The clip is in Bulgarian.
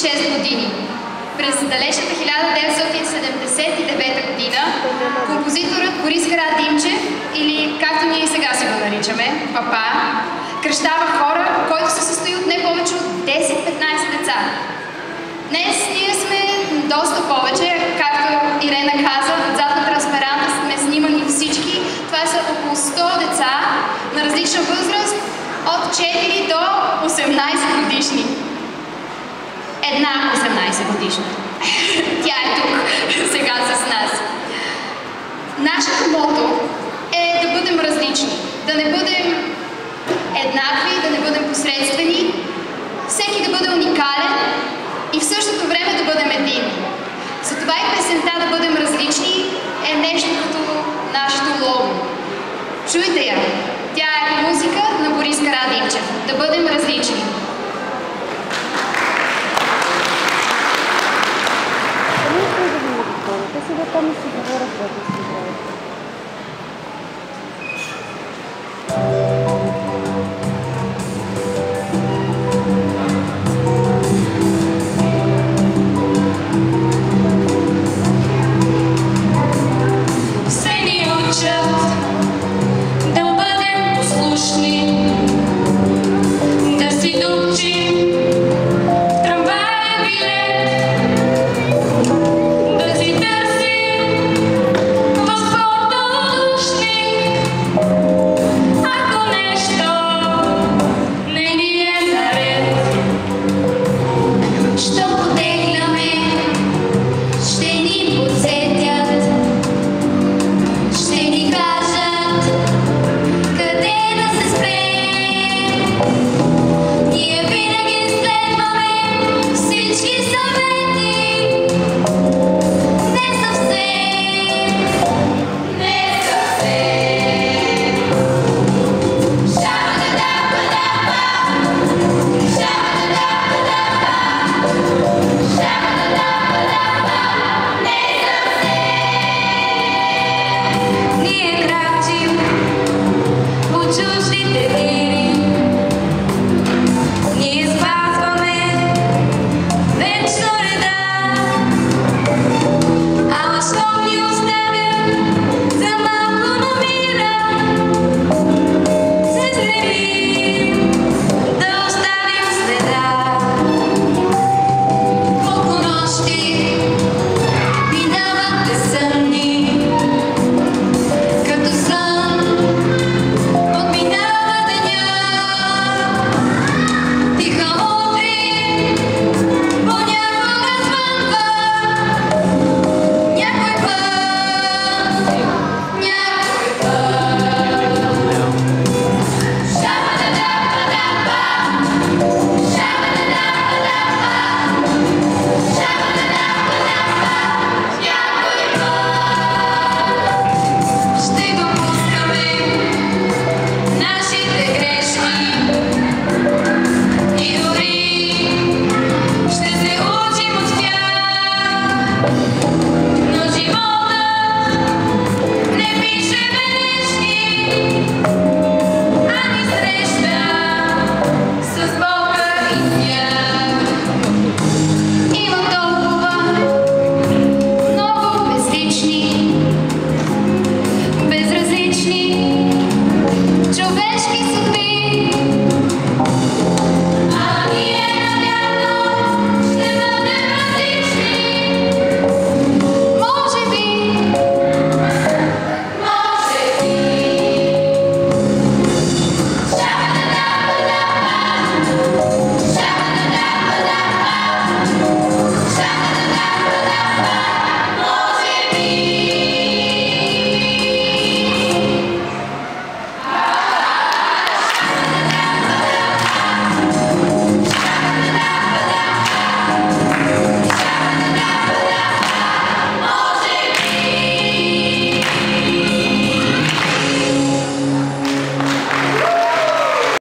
36 години. През далечната 1979 година композиторът Борис Карадимчев, или както ние сега си го наричаме, Папа, кръщава хора, който се състои от не повече от 10-15 деца. Днес ние сме доста повече, както Ирена каза, отзад на трансперанта сме снимани всички. Това са около 100 деца на различна възраст, от 4 до 18 годишни. Една 18 годишна. Тя е тук сега с нас. Нашето мото е да бъдем различни, да не бъдем еднакви, да не бъдем посредствени, всеки да бъде уникален и в същото време да бъдем единни. Затова и песента "Да бъдем различни" е нещо като нашето лого. Чуйте я! Тя е музика на Борис Карадимчев. Да бъдем различни. Те сега там си говорят.